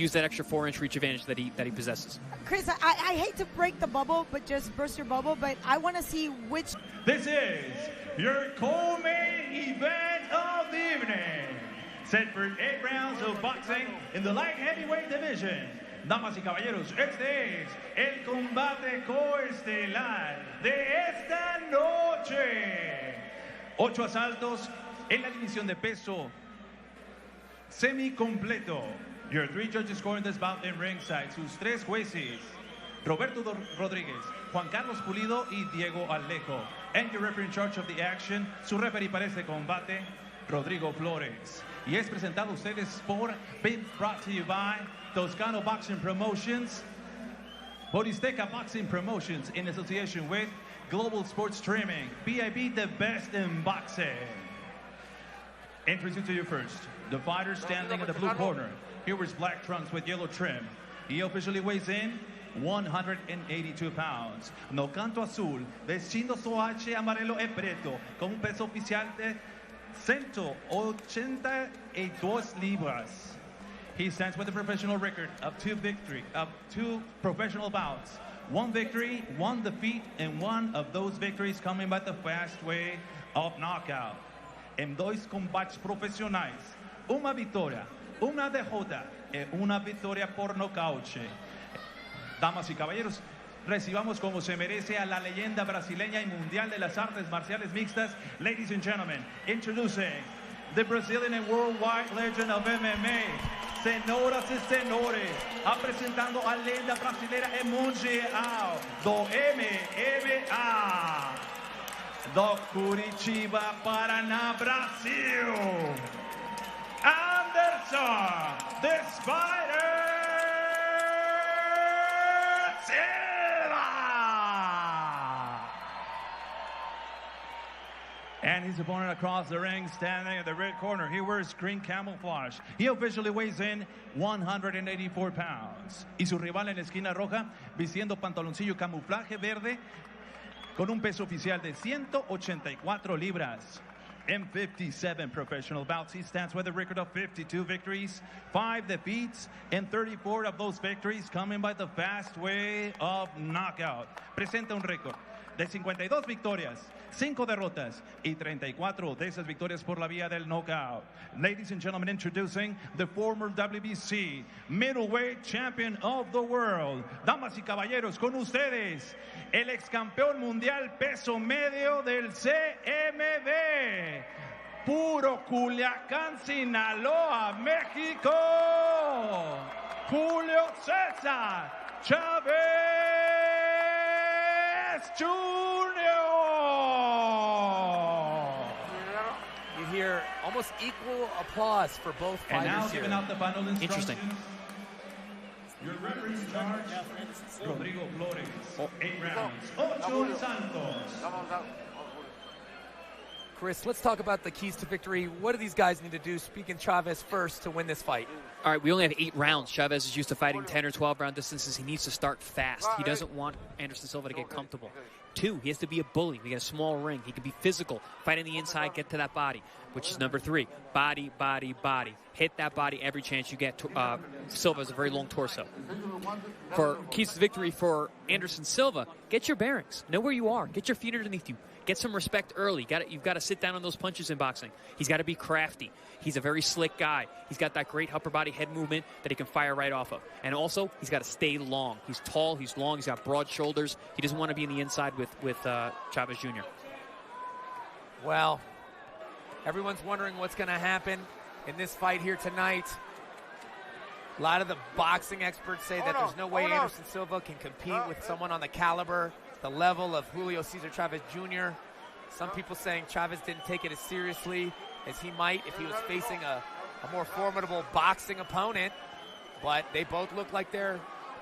use that extra 4-inch reach advantage that he possesses. Chris, I hate to break the bubble, but just burst your bubble, but I want to see which... This is your co-main event of the evening. Set for 8 rounds of boxing in the light heavyweight division. Damas y caballeros, este es el combate coestelar de esta noche. 8 asaltos en la división de peso semi-completo. Your 3 judges scoring this bout in ringside. Sus 3 jueces, Roberto Rodríguez, Juan Carlos Pulido y Diego Alejo. And your referee in charge of the action, su referee para este combate, Rodrigo Flores. Y es presentado a ustedes por, being brought to you by Toscano Boxing Promotions, Boristeca Boxing Promotions in association with Global Sports Streaming, BIB, the best in boxing. Introducing to you first, the fighter standing in the blue corner. He wears black trunks with yellow trim. He officially weighs in 182 pounds. No canto azul, vestindo su H amarelo e preto, con un peso oficial de 182 libras. He stands with a professional record of 2 professional bouts. 1 victory, 1 defeat, and 1 of those victories coming by the fast way of knockout. En 2 combates profesionais, una victoria, una derrota y una victoria por nocaute. Damas y caballeros, recibamos como se merece a la leyenda brasileña y mundial de las artes marciales mixtas. Ladies and gentlemen, introducing the Brazilian and worldwide legend of MMA. Senhoras y senhores, apresentando a lenda brasileira e mundial do MMA. Do Curitiba, Paraná, Brasil. Anderson, the Spider Silva. And his opponent across the ring, standing at the red corner. He wears green camouflage. He officially weighs in 184 pounds. Y su rival en la esquina roja, vistiendo pantaloncillo camuflaje verde, con un peso oficial de 184 libras. In 57 professional bouts, he stands with a record of 52 victories, 5 defeats, and 34 of those victories coming by the fast way of knockout. Presenta un récord de 52 victorias, 5 derrotas y 34 de esas victorias por la vía del knockout. Ladies and gentlemen, introducing the former WBC middleweight champion of the world. Damas y caballeros, con ustedes, el ex campeón mundial peso medio del CMB. Puro Culiacán, Sinaloa, México. Julio César Chávez Jr. You hear almost equal applause for both fighters. And now giving out the final instructions. Interesting. Your referee in charge, Rodrigo Flores. 8 rounds. Ocho Santos. Chris, let's talk about the keys to victory. What do these guys need to do, speaking Chavez first, to win this fight? All right, we only have 8 rounds. Chavez is used to fighting 10 or 12 round distances. He needs to start fast. He doesn't want Anderson Silva to get comfortable. 2, he has to be a bully. We get a small ring. He can be physical, fight on the inside, get to that body, which is number 3. Body, body, body. Hit that body every chance you get. Silva has a very long torso. For keys to victory for Anderson Silva, get your bearings. Know where you are. Get your feet underneath you. Get some respect early. You've got to sit down on those punches in boxing. He's got to be crafty. He's a very slick guy. He's got that great upper body head movement that he can fire right off of. And also, he's got to stay long. He's tall, he's long, he's got broad shoulders. He doesn't want to be in the inside with Chavez Jr. Well, everyone's wondering what's going to happen in this fight here tonight. A lot of the boxing experts say that there's no way Anderson Silva can compete with someone on the caliber, the level of Julio Cesar Chavez Jr. Some people saying Chavez didn't take it as seriously as he might if he was facing a more formidable boxing opponent. But they both look like they're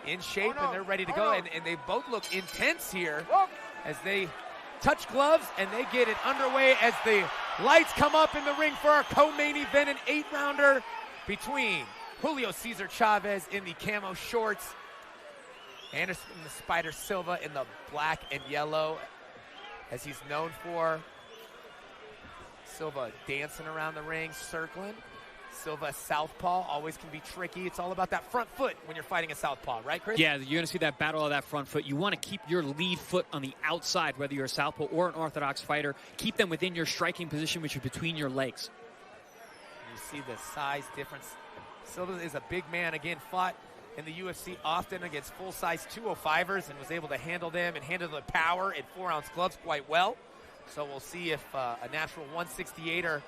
in shape and they're ready to go. And they both look intense here as they touch gloves and they get it underway as the lights come up in the ring for our co-main event, an 8-rounder between Julio Cesar Chavez in the camo shorts, Anderson the Spider Silva in the black and yellow, as he's known for. Silva dancing around the ring, circling. Silva, southpaw, always can be tricky. It's all about that front foot when you're fighting a southpaw, right, Chris? Yeah, you're going to see that battle of that front foot. You want to keep your lead foot on the outside, whether you're a southpaw or an orthodox fighter. Keep them within your striking position, which is between your legs. You see the size difference. Silva is a big man. Again, fought in the UFC often against full-size 205ers and was able to handle them and handle the power in 4-ounce gloves quite well. So we'll see if a natural 168er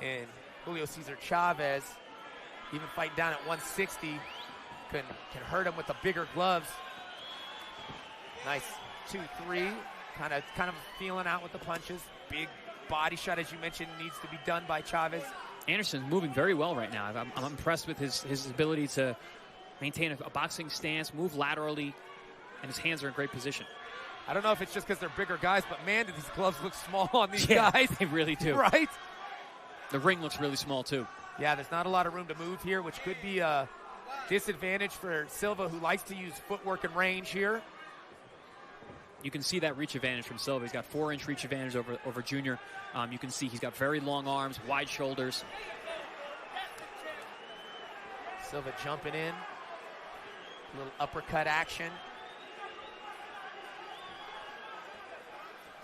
in Julio Cesar Chavez, even fighting down at 160, can hurt him with the bigger gloves. Nice 2-3, kind of feeling out with the punches. Big body shot, as you mentioned, needs to be done by Chavez. Anderson's moving very well right now. I'm impressed with his ability to maintain a boxing stance, move laterally, and his hands are in great position. I don't know if it's just because they're bigger guys, but man, do these gloves look small on these guys. They really do. Right? The ring looks really small, too. Yeah, there's not a lot of room to move here, which could be a disadvantage for Silva, who likes to use footwork and range here. You can see that reach advantage from Silva. He's got 4-inch reach advantage over Junior. You can see he's got very long arms, wide shoulders. Silva jumping in. A little uppercut action.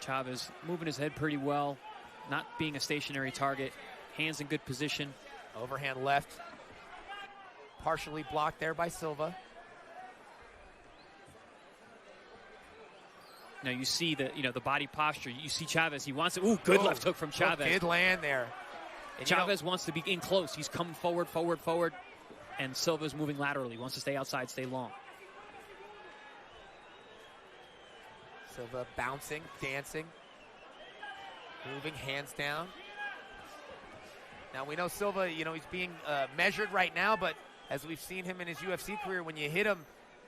Chavez moving his head pretty well, not being a stationary target. Hands in good position. Overhand left. Partially blocked there by Silva. Now you see the body posture. You see Chavez. He wants it. Ooh, good left hook from Chavez. Good land there. And Chavez wants to be in close. He's coming forward. And Silva's moving laterally. Wants to stay outside, stay long. Silva bouncing, dancing, moving, hands down. Now we know Silva, he's being measured right now, but as we've seen him in his UFC career, when you hit him,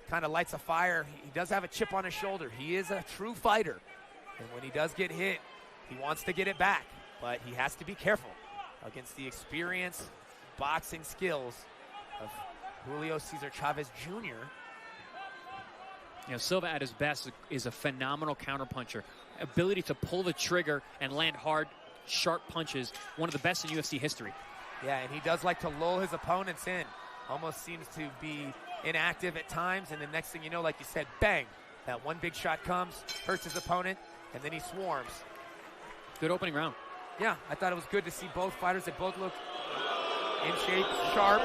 kind of lights a fire. He does have a chip on his shoulder. He is a true fighter. And when he does get hit, he wants to get it back. But he has to be careful against the experience, boxing skills of Julio Cesar Chavez Jr. Silva at his best is a phenomenal counterpuncher. Ability to pull the trigger and land hard, sharp punches. One of the best in UFC history. Yeah, and he does like to lull his opponents in. Almost seems to be inactive at times, and the next thing you know, like you said, bang, that one big shot comes, hurts his opponent, and then he swarms. Good opening round. Yeah, I thought it was good to see both fighters. They both look in shape, sharp.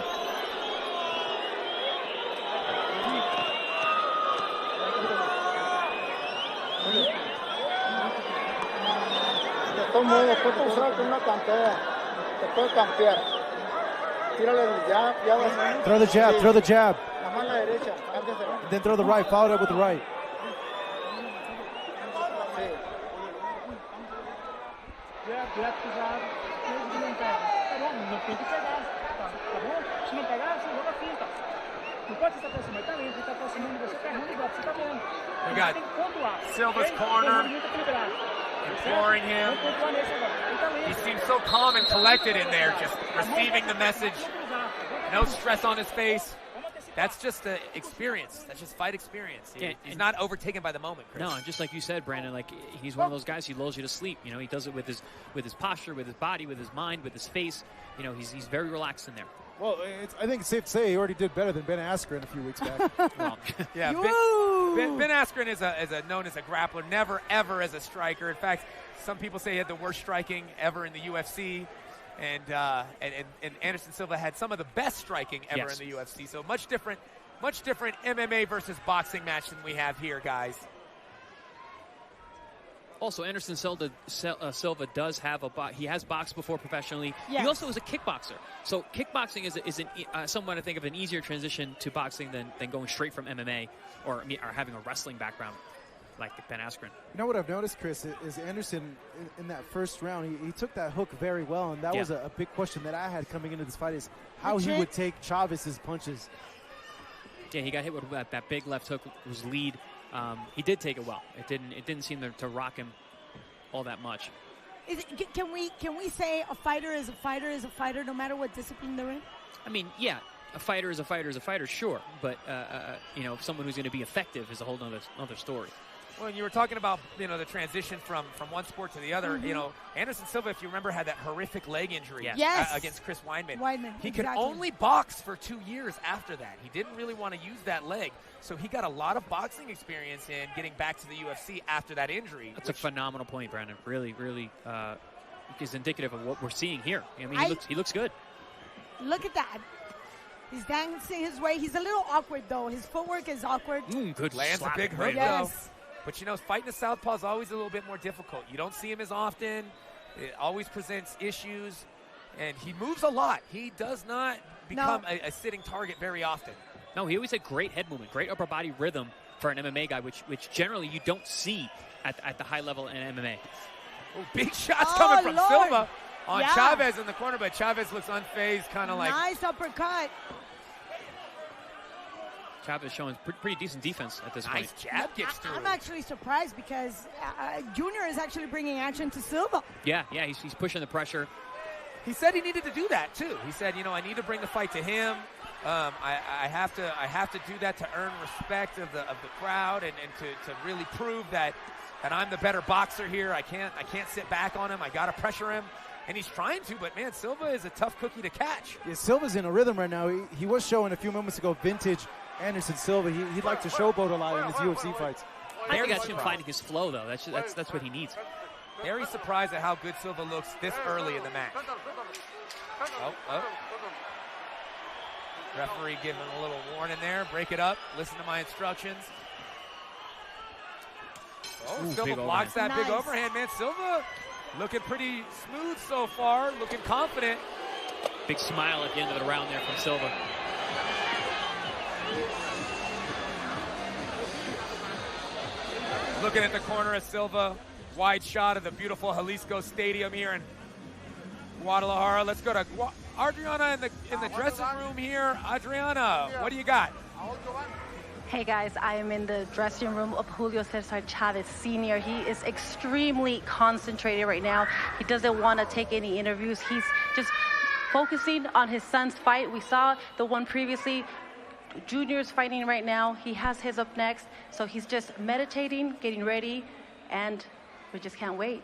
Throw the jab. Then throw the right, follow it up with the right. We got Silva's corner imploring him. He seems so calm and collected in there, just receiving the message. No stress on his face. That's just the experience. That's just fight experience. He's not overtaken by the moment, Chris. No, just like you said, Brandon, like he's one of those guys who lulls you to sleep. He does it with his posture, with his body, with his mind, with his face. He's very relaxed in there. Well, I think it's safe to say he already did better than Ben Askren a few weeks back. Well, yeah, Ben Askren is known as a grappler, never ever as a striker. In fact, some people say he had the worst striking ever in the UFC. And Anderson Silva had some of the best striking ever in the UFC. So much different MMA versus boxing match than we have here, guys. Also, Anderson Silva does have he has boxed before professionally. Yes. He also is a kickboxer. So kickboxing is somewhat, I think, of an easier transition to boxing than going straight from MMA or having a wrestling background like Ben Askren. You know what I've noticed, Chris, is Anderson in that first round, he took that hook very well, and that was a big question that I had coming into this fight is how he would take Chavez's punches. Yeah, he got hit with that big left hook was lead. He did take it well. It didn't seem to rock him all that much. Can we say a fighter is a fighter is a fighter no matter what discipline they're in? I mean, yeah, a fighter is a fighter is a fighter, sure. But, someone who's going to be effective is a whole other story. Well, you were talking about, the transition from one sport to the other. Anderson Silva, if you remember, had that horrific leg injury against Chris Weidman. He could only box for 2 years after that. He didn't really want to use that leg. So he got a lot of boxing experience in getting back to the UFC after that injury. That's a phenomenal point, Brandon. Really, really is indicative of what we're seeing here. I mean, he looks good. Look at that. He's dancing his way. He's a little awkward, though. His footwork is awkward. Good Lands a big hook, though. But, fighting a southpaw is always a little bit more difficult. You don't see him as often. It always presents issues. And he moves a lot. He does not become a sitting target very often. No, he always had great head movement, great upper body rhythm for an MMA guy, which generally you don't see at the high level in MMA. Oh, big shots coming from Silva on Chavez in the corner, but Chavez looks unfazed, kind of like. Nice uppercut. Chavez showing pretty decent defense at this point. Nice jab gets through. I'm actually surprised because Junior is actually bringing action to Silva. Yeah, he's pushing the pressure. He said he needed to do that too. He said, I need to bring the fight to him. I have to do that to earn respect of the crowd and to really prove that I'm the better boxer here. I can't sit back on him. I got to pressure him. And he's trying to, but, man, Silva is a tough cookie to catch. Yeah, Silva's in a rhythm right now. He was showing a few moments ago vintage Anderson Silva. He'd like to showboat a lot in his UFC fights. I think that's him finding his flow, though. That's what he needs. Very surprised at how good Silva looks this early in the match. Oh. Referee giving a little warning there. Break it up. Listen to my instructions. Silva blocks that big overhand, man. Silva looking pretty smooth so far, looking confident. Big smile at the end of the round there from Silva. Looking at the corner of Silva. Wide shot of the beautiful Jalisco Stadium here in Guadalajara. Let's go to Adriana in the dressing room here. Adriana, what do you got? Hey guys, I am in the dressing room of Julio Cesar Chavez Sr. He is extremely concentrated right now. He doesn't want to take any interviews. He's just focusing on his son's fight. We saw the one previously. Junior's fighting right now. He has his up next. So he's just meditating, getting ready, and we just can't wait.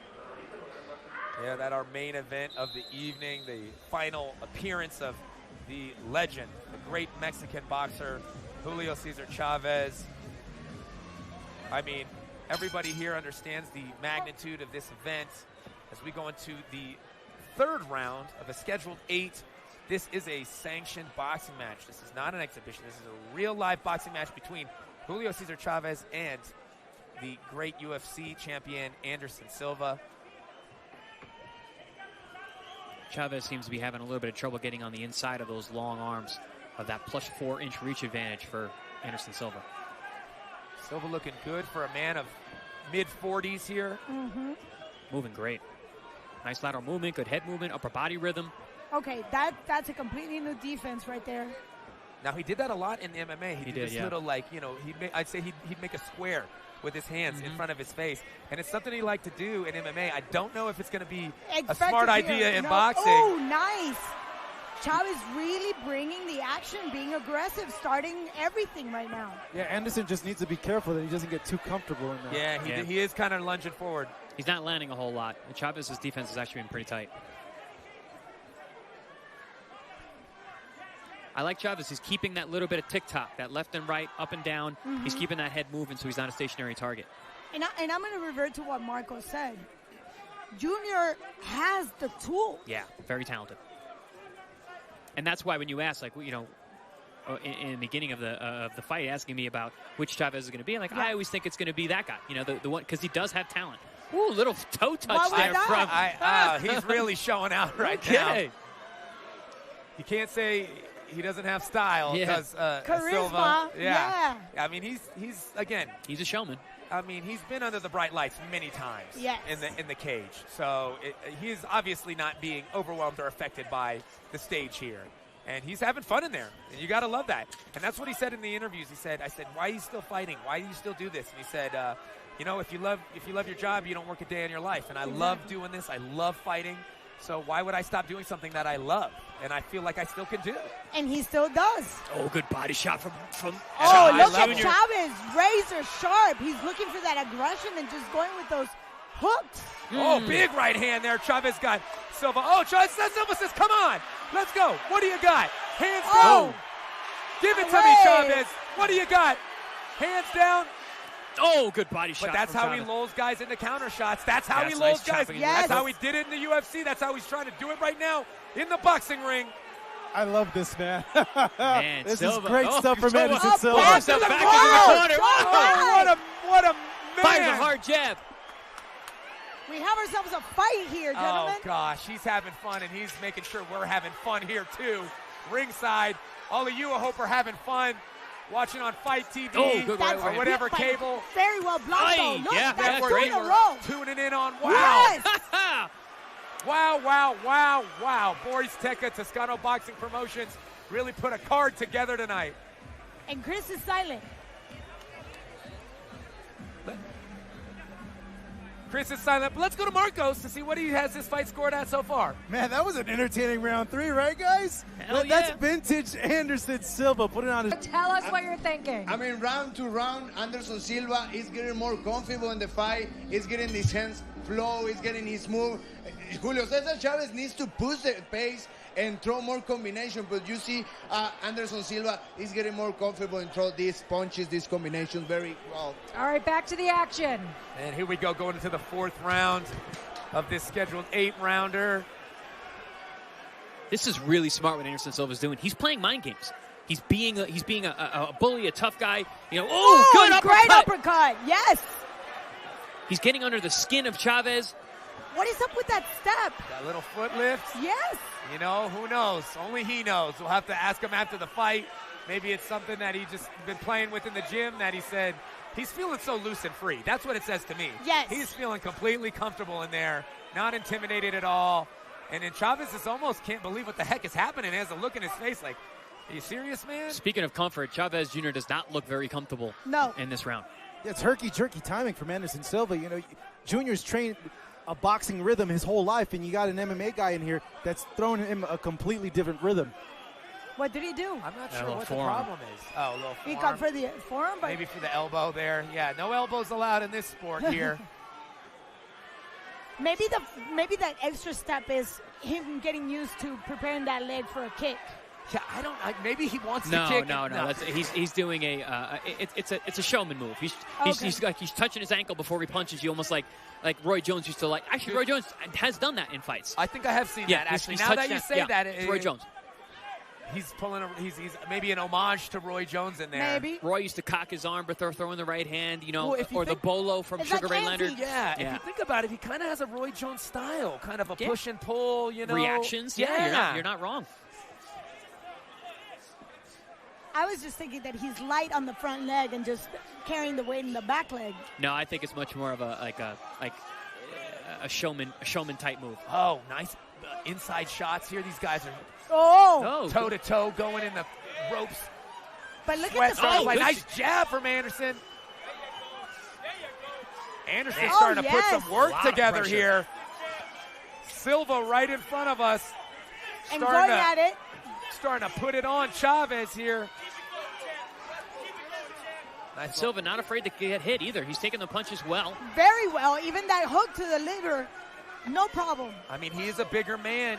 Yeah, that our main event of the evening, the final appearance of the legend, the great Mexican boxer, Julio Cesar Chavez. I mean, everybody here understands the magnitude of this event. As we go into the third round of a scheduled 8, this is a sanctioned boxing match. This is not an exhibition. This is a real live boxing match between Julio Cesar Chavez and the great UFC champion Anderson Silva. Chavez seems to be having a little bit of trouble getting on the inside of those long arms of that plus 4-inch reach advantage for Anderson Silva. Silva looking good for a man of mid-40s here. Moving great. Nice lateral movement, good head movement, upper body rhythm. Okay, that's a completely new defense right there. Now, he did that a lot in MMA. He did this little, I'd say he'd make a square with his hands in front of his face. And it's something he liked to do in MMA. I don't know if it's going to be a smart idea in boxing. Oh, nice. Chavez really bringing the action, being aggressive, starting everything right now. Yeah, Anderson just needs to be careful that he doesn't get too comfortable in that. Yeah, he is kind of lunging forward. He's not landing a whole lot. And Chavez's defense has actually been pretty tight. I like Chavez. He's keeping that little bit of tick-tock, that left and right, up and down. He's keeping that head moving so he's not a stationary target. And I'm going to revert to what Marco said. Junior has the tool. Yeah, very talented. And that's why when you ask, like, in the beginning of the fight, asking me about which Chavez is going to be, I always think it's going to be that guy. The one, because he does have talent. Ooh, little toe touch there from. He's really showing out right now. You can't say he doesn't have style because charisma. Silva. Yeah. I mean, he's again. He's a showman. I mean, he's been under the bright lights many times in the cage. So he's obviously not being overwhelmed or affected by the stage here. And he's having fun in there. And you got to love that. And that's what he said in the interviews. I said, why are you still fighting? Why do you still do this? And he said, if you love your job, you don't work a day in your life. And I love doing this. I love fighting. So why would I stop doing something that I love and I feel like I still can do? And he still does. Oh, good body shot from Oh, Chavez look at Jr. Chavez, razor sharp. He's looking for that aggression and just going with those hooks. Oh, big right hand there. Chavez got Silva. Oh, Silva says, come on. Let's go. What do you got? Hands down. Oh. Give it to me, Chavez. What do you got? Hands down. Oh, good body shot. But that's from how Chavez. he lulls guys into counter shots. That's how he Yes, lulls nice guys. chopping. Yes. That's how he did it in the UFC. That's how he's trying to do it right now in the boxing ring. I love this, man. Man, this Silva. is great stuff from Silva. Anderson Up, Silva. back Himself to the back corner. into the corner. Oh, What a man. Fires a hard jab. We have ourselves a fight here, gentlemen. Oh, gosh. He's having fun, and he's making sure we're having fun here, too. Ringside. All of you, I hope, are having fun watching on Fight TV Oh, good right or hand. whatever cable. Very well blocked, though. Aye, Look, yeah, that's yeah, two great in a work. row. Tuning in on Wow. Yes. Wow, wow, wow, wow. Boris Tecca, Toscano Boxing Promotions really put a card together tonight. And Chris is silent. Chris is silent, but let's go to Marcos to see what he has this fight scored at so far. Man, that was an entertaining round 3, right, guys? Hell That's yeah. vintage Anderson Silva putting on his... Tell us what you're thinking. I mean, round to round, Anderson Silva is getting more comfortable in the fight. He's getting his hands flow. He's getting his move. Julio Cesar Chavez needs to push the pace and throw more combination. But you see, Anderson Silva is getting more comfortable and throw these punches, these combinations very well. All right, back to the action. And here we go, going into the 4th round of this scheduled 8-rounder. This is really smart what Anderson Silva's doing. He's playing mind games. He's being a bully, a tough guy. You know, oh, good uppercut. Great uppercut. Yes. He's getting under the skin of Chavez. What is up with that step? That little foot lift. Yes. You know, who knows? Only he knows. We'll have to ask him after the fight. Maybe it's something that he just been playing with in the gym that he said he's feeling so loose and free. That's what it says to me. Yes. He's feeling completely comfortable in there, not intimidated at all. And then Chavez is almost can't believe what the heck is happening. He has a look in his face like, are you serious, man? Speaking of comfort, Chavez Jr. does not look very comfortable in this round. Yeah, it's herky-jerky timing from Anderson Silva. You know, Junior's trained a boxing rhythm his whole life, and you got an MMA guy in here that's throwing him a completely different rhythm. What did he do? I'm not A sure little what forearm. the problem is. Oh, a little He forearm. got for the forearm, but Maybe for the elbow there. Yeah, no elbows allowed in this sport here. maybe that extra step is him getting used to preparing that leg for a kick. Yeah, maybe he wants to No, kick. no. That's, he's doing it's a showman move. He's touching his ankle before he punches you, almost like Roy Jones used to like. Actually, Roy Jones has done that in fights. I think I have seen that. Actually, he's now that touched you that- say yeah, that, it's Roy Jones. He's pulling. He's maybe an homage to Roy Jones in there. Maybe. Roy used to cock his arm, but throwing the right hand, Well, if you or the think- bolo from It's Sugar like Ray handsy. Leonard. Yeah, if you think about it, he kind of has a Roy Jones style, kind of a Yeah. push and pull. You know, Reactions. Yeah, you're not wrong. I was just thinking that he's light on the front leg and just carrying the weight in the back leg. No, I think it's much more of a showman type move. Oh, nice inside shots here. These guys are Oh, toe to toe going in the ropes. but look Sweat at the starts face. by nice jab from Anderson. Anderson Oh, starting to put yes. some work Lot of together pressure. here. Silva right in front of us. And going at it. Starting to put it on Chavez here. Nice Silva not afraid to get hit either. He's taking the punches well. Very well. Even that hook to the liver, no problem. I mean, he is a bigger man,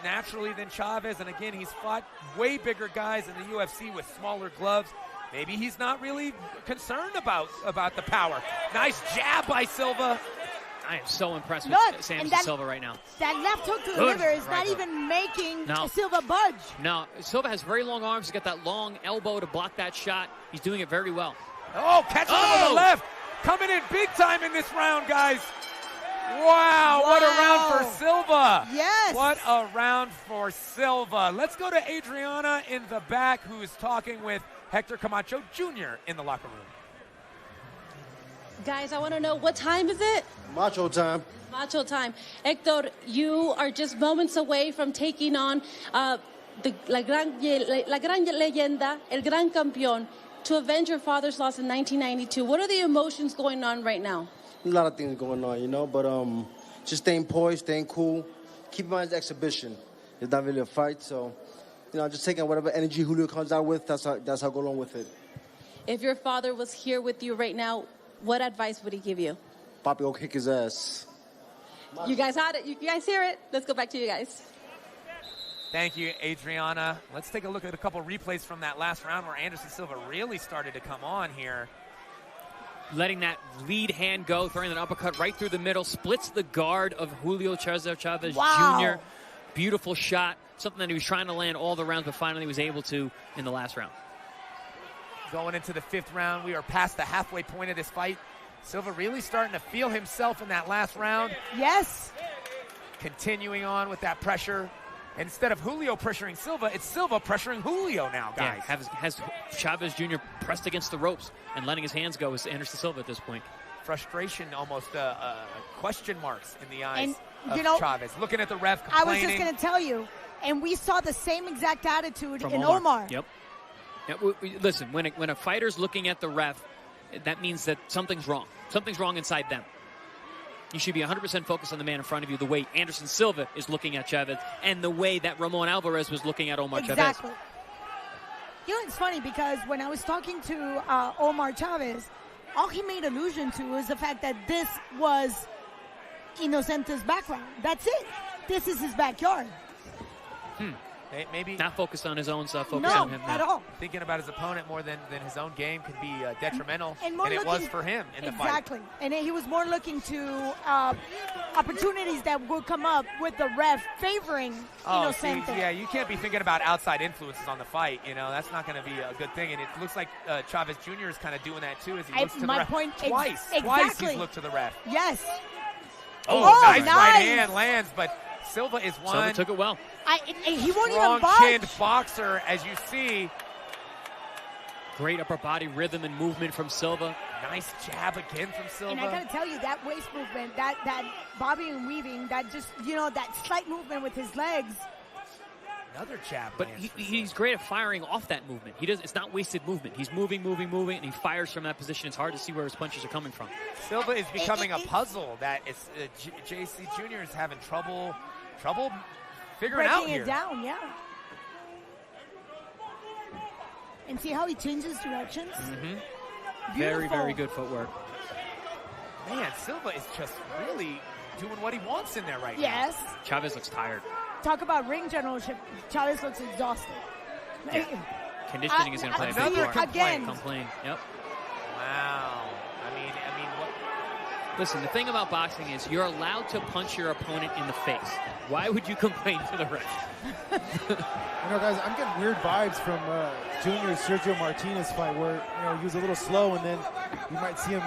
naturally than Chavez. And again, he's fought way bigger guys in the UFC with smaller gloves. Maybe he's not really concerned about the power. Nice jab by Silva. I am so impressed Look, with Anderson and that- Silva right now. That left hook to the Good liver is right not hook. even making No. Silva budge. Now, Silva has very long arms. He's got that long elbow to block that shot. He's doing it very well. Oh, catching him on the left. Coming in big time in this round, guys. Wow, what a round for Silva. Yes. What a round for Silva. Let's go to Adriana in the back, who is talking with Hector Camacho Jr. in the locker room. Guys, I want to know, what time is it? Macho time. Macho time. Hector, you are just moments away from taking on la gran leyenda, el gran campeón, to avenge your father's loss in 1992. What are the emotions going on right now? A lot of things going on, but just staying poised, staying cool, keep in mind it's exhibition. It's not really a fight, so, you know, just taking whatever energy Julio comes out with, that's how I go along with it. If your father was here with you right now, what advice would he give you? Papi, go kick his ass. You guys had it. You guys hear it. Let's go back to you guys. Thank you, Adriana. Let's take a look at a couple replays from that last round where Anderson Silva really started to come on here. Letting that lead hand go, throwing an uppercut right through the middle, splits the guard of Julio Chavez Jr. Beautiful shot, something that he was trying to land all the rounds, but finally was able to in the last round. Going into the 5th round, we are past the halfway point of this fight. Silva really starting to feel himself in that last round. Yes. Continuing on with that pressure. Instead of Julio pressuring Silva, it's Silva pressuring Julio now, guys. Yeah, has Chavez Jr. pressed against the ropes and letting his hands go is Anderson Silva at this point. Frustration, almost question marks in the eyes and, of Chavez. Looking at the ref, complaining. I was just going to tell you, and we saw the same exact attitude from in Omar. Yep. Yeah, listen, when a fighter's looking at the ref, that means that something's wrong. Something's wrong inside them. You should be 100% focused on the man in front of you, the way Anderson Silva is looking at Chavez and the way that Ramon Alvarez was looking at Omar Chavez. Exactly. You know, it's funny because when I was talking to Omar Chavez, all he made allusion to was the fact that this was Inocente's background. That's it. This is his backyard. Maybe not focused on his own stuff, focused no, on him. At all. Thinking about his opponent more than his own game could be detrimental, and it was for him in the fight. Exactly. And he was more looking to opportunities that would come up with the ref favoring Inocente. Yeah, you can't be thinking about outside influences on the fight. You know, that's not going to be a good thing. And it looks like Chavez Jr. is kind of doing that too as he looks to the ref. Twice he's looked to the ref. Yes. Oh, nice right hand lands, but Silva is one. Silva took it well. He won't even budge. Strong-chinned boxer, as you see. Great upper body rhythm and movement from Silva. Nice jab again from Silva. And I got to tell you, that waist movement, that bobbing and weaving, that just, that slight movement with his legs. Another jab. But he's great at firing off that movement. It's not wasted movement. He's moving, and he fires from that position. It's hard to see where his punches are coming from. Silva is becoming a puzzle that is JC Jr. is having trouble figuring out here. Breaking it down, yeah. And see how he changes directions? Mm-hmm. Very, very good footwork. Man, Silva is just really doing what he wants in there right now. Yes. Chavez looks tired. Talk about ring generalship. Chavez looks exhausted. Yeah. Conditioning is going to play a big part. Again. Complain. Yep. Wow. I mean, what? Listen, the thing about boxing is you're allowed to punch your opponent in the face. Why would you complain to the ref? Guys, I'm getting weird vibes from Junior Sergio Martinez fight where he was a little slow, and then you might see him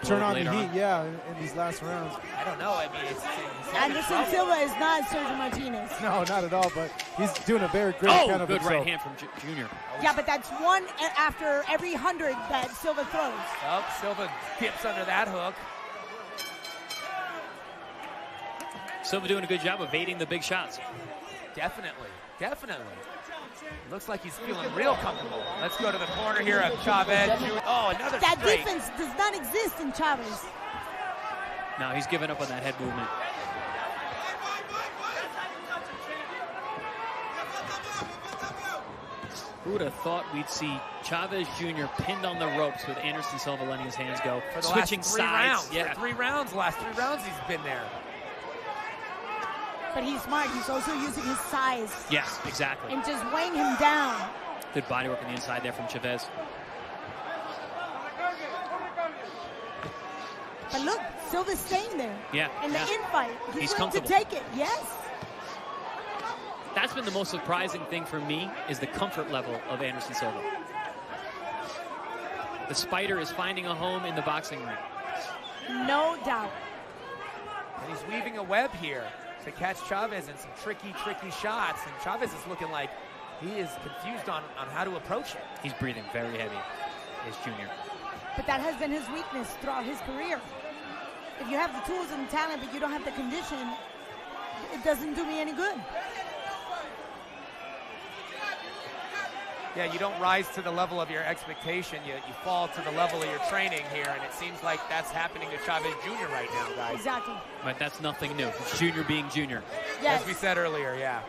turn on the heat, in these last rounds. I don't know. I mean, Anderson Silva is not Sergio Martinez. No, not at all, but he's doing a very great kind of good himself. right hand from Junior. Yeah, but that's one after every 100 that Silva throws. Oh, Silva dips under that hook. Silva doing a good job evading the big shots. Definitely. Looks like he's feeling real comfortable. Let's go to the corner here of Chavez. Another That straight. defense does not exist in Chavez. No, he's giving up on that head movement. Who would have thought we'd see Chavez Jr. pinned on the ropes with Anderson Silva letting his hands go. For the switching last 3 sides. rounds. Yeah, 3 rounds. Last 3 rounds he's been there. But he's smart. He's also using his size. Yes, exactly. And just weighing him down. Good body work on the inside there from Chavez. But look, Silva's staying there. Yeah. In the infight. He's willing to take it. Yes. That's been the most surprising thing for me is the comfort level of Anderson Silva. The Spider is finding a home in the boxing ring. No doubt. And he's weaving a web here to catch Chavez in some tricky shots. And Chavez is looking like he is confused on how to approach it. He's breathing very heavy, is Junior. But that has been his weakness throughout his career. If you have the tools and the talent, but you don't have the condition, it doesn't do me any good. Yeah, you don't rise to the level of your expectation. You fall to the level of your training here, and it seems like that's happening to Chavez Jr. right now, guys. Exactly. But that's nothing new. It's Junior being Junior. Yes. As we said earlier, yeah.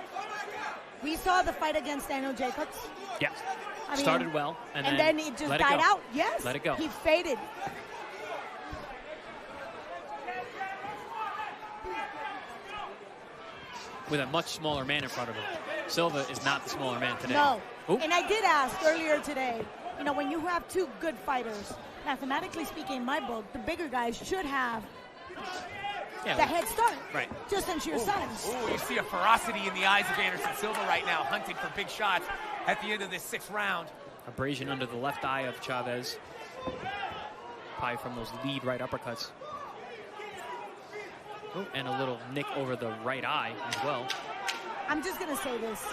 We saw the fight against Daniel Jacobs. Yeah. I mean, started well, and then it just let died it go. out. Yes. Let it go. He faded. With a much smaller man in front of him. Silva is not the smaller man today. No. Oop. And I did ask earlier today, you know, when you have two good fighters, mathematically speaking, in my book, the bigger guys should have the head start. Right. Just on sheer size. Ooh, you see a ferocity in the eyes of Anderson Silva right now, hunting for big shots at the end of this 6th round. Abrasion under the left eye of Chavez. Probably from those lead right uppercuts. Ooh, and a little nick over the right eye as well. I'm just going to say this.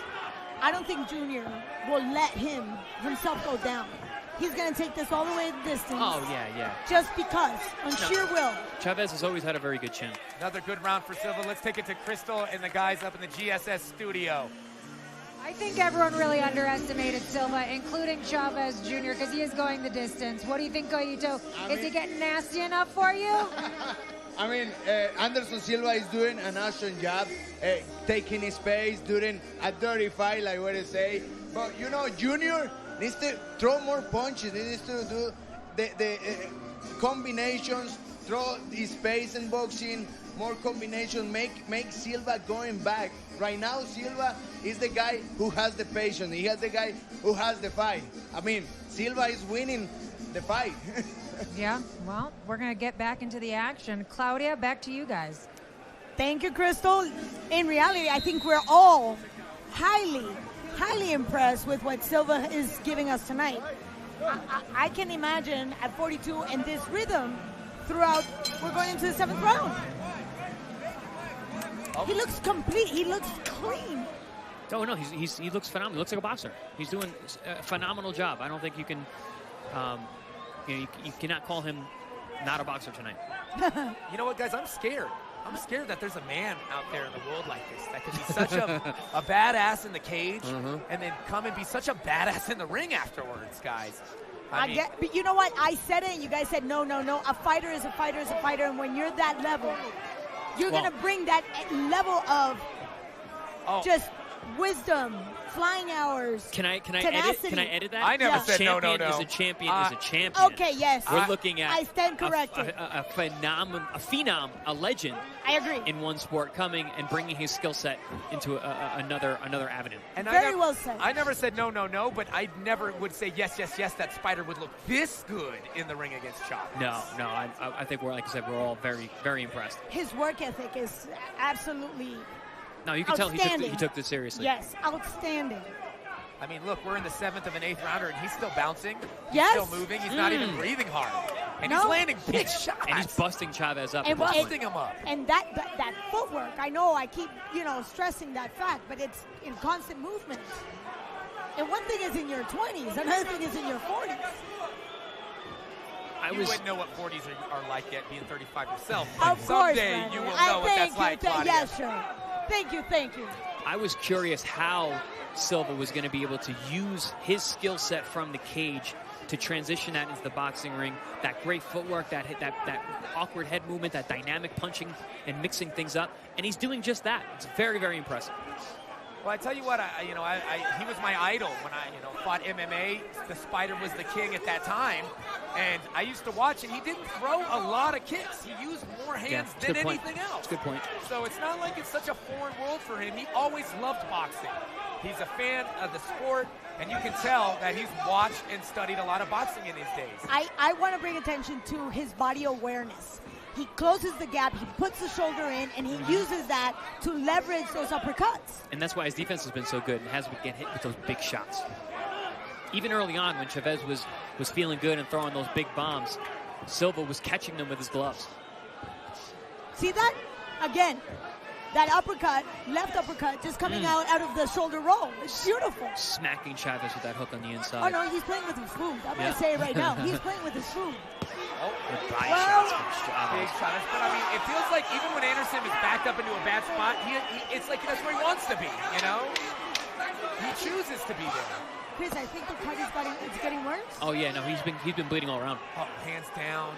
I don't think Junior will let himself go down. He's going to take this all the way the distance. Oh, yeah. Just because, on sheer will. Chavez has always had a very good chin. Another good round for Silva. Let's take it to Crystal and the guys up in the GSS studio. I think everyone really underestimated Silva, including Chavez Jr., because he is going the distance. What do you think, Goyito? Is he getting nasty enough for you? I mean, Anderson Silva is doing an awesome job, taking his space, doing a dirty fight, like what I say. But, you know, Junior needs to throw more punches. He needs to do the combinations, throw his space in boxing, more combinations, make Silva going back. Right now, Silva is the guy who has the patience. He has the guy who has the fight. I mean, Silva is winning the fight. Yeah, well, we're going to get back into the action. Claudia, back to you guys. Thank you, Crystal. In reality, I think we're all highly impressed with what Silva is giving us tonight. I can imagine at 42 and this rhythm throughout, we're going into the 7th round. Oh. He looks complete. He looks clean. Oh, no, he looks phenomenal. He looks like a boxer. He's doing a phenomenal job. I don't think you can, you cannot call him not a boxer tonight. You know what, guys? I'm scared. I'm scared that there's a man out there in the world like this that could be such a badass in the cage and then come and be such a badass in the ring afterwards, guys. But you know what? I said it, and you guys said, no. A fighter is a fighter is a fighter, and when you're that level, you're going to bring that level of just wisdom, flying hours, Can I tenacity. Can I edit that? I never said no. Is a champion is a champion. Okay, yes. We're looking at I stand corrected. a phenom, a legend. I agree. In one sport, coming and bringing his skill set into another avenue. And Very well said. I never said no, but I never would say yes, that Spider would look this good in the ring against Chavez. No. I think we're, like I said, we're all very, very impressed. His work ethic is absolutely No, you can tell he took this seriously. Yes, outstanding. I mean, look, we're in the 7th of an 8th rounder, and he's still bouncing. He's Yes. still moving. He's not even breathing hard. And he's No. landing big shots. And he's busting Chavez up. And busting him up. And that footwork, I know I keep, stressing that fact, but it's in constant movement. And one thing is in your 20s, another thing is in your 40s. You wouldn't know what 40s are like yet, being 35 yourself. Of course, someday Brandon. you will know what that's like, Claudia. Yes, sure. Thank you. I was curious how Silva was going to be able to use his skill set from the cage to transition that into the boxing ring. That great footwork, that awkward head movement, that dynamic punching and mixing things up. And he's doing just that. It's very, very impressive. Well, I tell you what, he was my idol when I, fought MMA. The Spider was the king at that time. And I used to watch, and he didn't throw a lot of kicks. He used more hands than anything else. That's a good point. So it's not like it's such a foreign world for him. He always loved boxing. He's a fan of the sport, and you can tell that he's watched and studied a lot of boxing in his days. I want to bring attention to his body awareness. He closes the gap, he puts the shoulder in, and he uses that to leverage those uppercuts. And that's why his defense has been so good and has been getting hit with those big shots. Even early on when Chavez was feeling good and throwing those big bombs, Silva was catching them with his gloves. See that? Again, that uppercut, left uppercut, just coming out of the shoulder roll. It's beautiful. Smacking Chavez with that hook on the inside. Oh, no, he's playing with his food. I'm going to say it right now. He's playing with his food. Body shots from Chavez. Big shots. But, I mean, it feels like even when Anderson is backed up into a bad spot, it's like that's where he wants to be, He chooses to be there. Chris, I think the cut is getting worse. Oh yeah, no, he's been bleeding all around. Oh, hands down.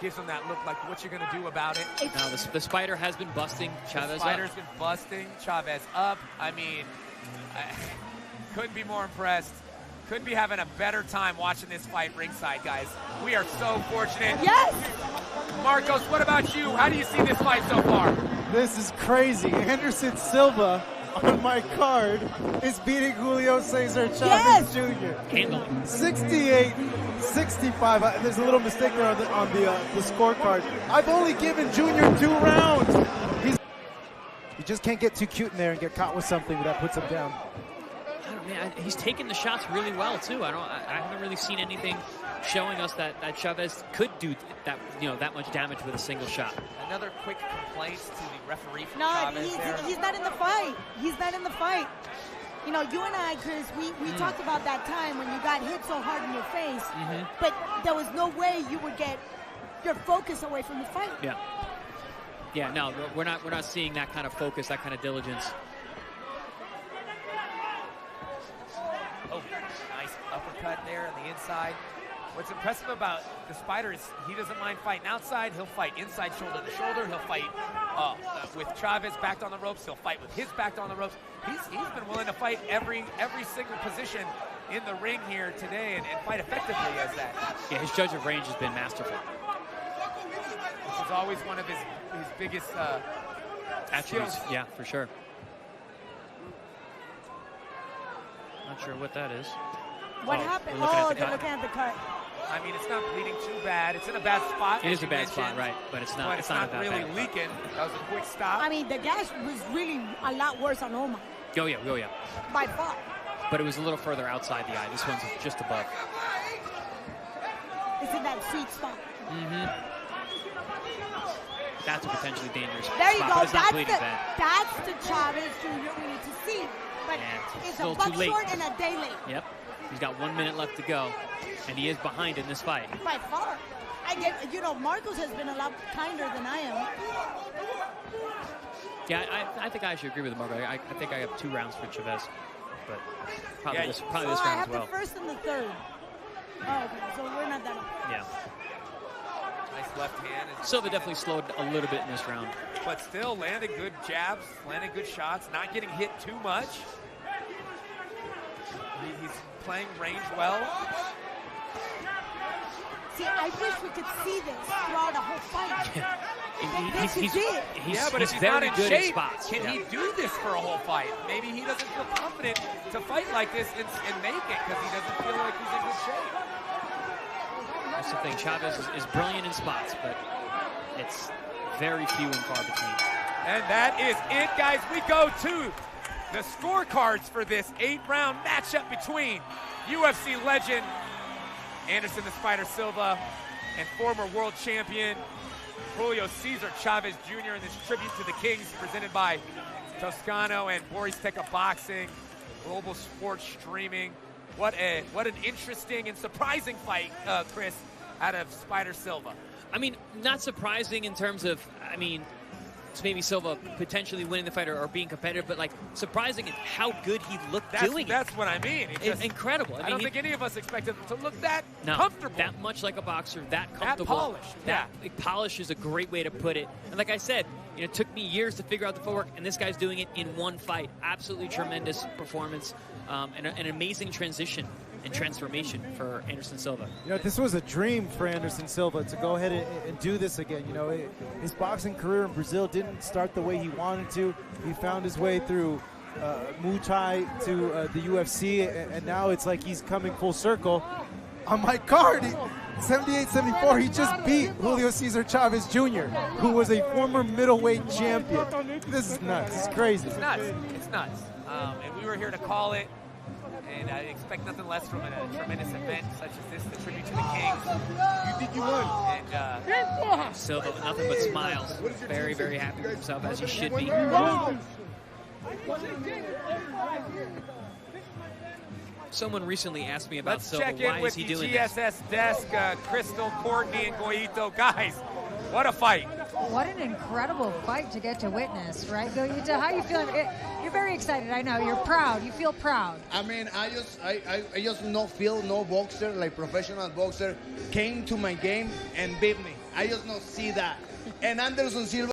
Gives him that look like what you're going to do about it. Now the spider has been busting Chavez. The spider's been busting Chavez up. I mean, I couldn't be more impressed. Couldn't be having a better time watching this fight ringside, guys. We are so fortunate. Yes! Marcos, what about you? How do you see this fight so far? This is crazy. Anderson Silva on my card is beating Julio Cesar Chavez Jr. Handily. 68-65. There's a little mistake there on the scorecard. I've only given Junior 2 rounds. He just can't get too cute in there and get caught with something that puts him down. Man, he's taking the shots really well too. I haven't really seen anything showing us that Chavez could do that, that much damage with a single shot. Another quick complaint to the referee from No, Chavez there. he's not in the fight. He's not in the fight. You know, you and I, Chris, we talked about that time when you got hit so hard in your face, but there was no way you would get your focus away from the fight. Yeah. Yeah, no, we're not seeing that kind of focus, that kind of diligence. Oh, nice uppercut there on the inside. What's impressive about the Spider is he doesn't mind fighting outside. He'll fight inside, shoulder to shoulder. He'll fight with Chavez backed on the ropes. He'll fight with his backed on the ropes. He's been willing to fight every single position in the ring here today and fight effectively as that. Yeah, his judge of range has been masterful. Which is always one of his biggest attributes. skills. Yeah, for sure. Not sure what that is. What happened? They're looking at the cut. I mean, it's not bleeding too bad. It's in a bad spot. It is a bad spot, right? But it's not. But it's not really bad. leaking. That was a quick stop. I mean, the gash was really a lot worse on Omar. Oh yeah. By far. But it was a little further outside the eye. This one's just above. It's in that sweet spot. That's a potentially dangerous there you spot, go. but it's not bleeding bad. That's the Chavez Jr. we need to see. But it's a buck short and a day late. Yep. He's got 1 minute left to go, and he is behind in this fight. By far. Marcos has been a lot kinder than I am. Yeah, I think I should agree with Marco. I think I have 2 rounds for Chavez, but probably this round as well. I have the first and the third. Oh, okay. So we're not that off. Yeah. Nice left hand. Silva definitely slowed a little bit in this round. But still landed good jabs, landed good shots, not getting hit too much. He's playing range well. See, I wish we could see this throughout the whole fight. But if he's very not in good shape, in spots. can he do this for a whole fight? Maybe he doesn't feel confident to fight like this and make it because he doesn't feel like he's in good shape. That's the thing. Chavez is brilliant in spots, but it's very few and far between. And that is it, guys. We go to the scorecards for this 8-round matchup between UFC legend Anderson the Spider Silva and former world champion Julio Cesar Chavez Jr. in this tribute to the Kings presented by Toscano and Boris Teka Boxing, Global Sports Streaming. What an interesting and surprising fight, Chris, out of Spider Silva. I mean, not surprising in terms of, it's maybe Silva potentially winning the fight or being competitive, but surprising in how good he looked doing it. That's what I mean. It's incredible. I don't think any of us expected him to look that comfortable. That much like a boxer, that comfortable. That polished. Polish is a great way to put it. And like I said, it took me years to figure out the footwork, and this guy's doing it in one fight. Absolutely tremendous performance and an amazing transition and transformation for Anderson Silva. This was a dream for Anderson Silva to go ahead and do this again. His boxing career in Brazil didn't start the way he wanted to. He found his way through Muay Thai to the UFC, and now it's like he's coming full circle. On my card, 78-74, he just beat Julio Cesar Chavez Jr., who was a former middleweight champion. This is nuts. It's crazy. It's nuts. It's nuts. And we were here to call it. And I expect nothing less from a tremendous event such as this, the tribute to the Kings. You think you won? And Silva, nothing but smiles. Very, very happy with himself, as he should be. Someone recently asked me about Silva. Let's check in with the GSS desk, Crystal, Courtney, and Goito. Guys, What a fight. What an incredible fight to get to witness, right, Goyito? How you feeling? You're very excited, I know. You're proud. You feel proud. I mean, I just no feel no boxer, like professional boxer, came to my game and beat me. I just not see that. And Anderson Silva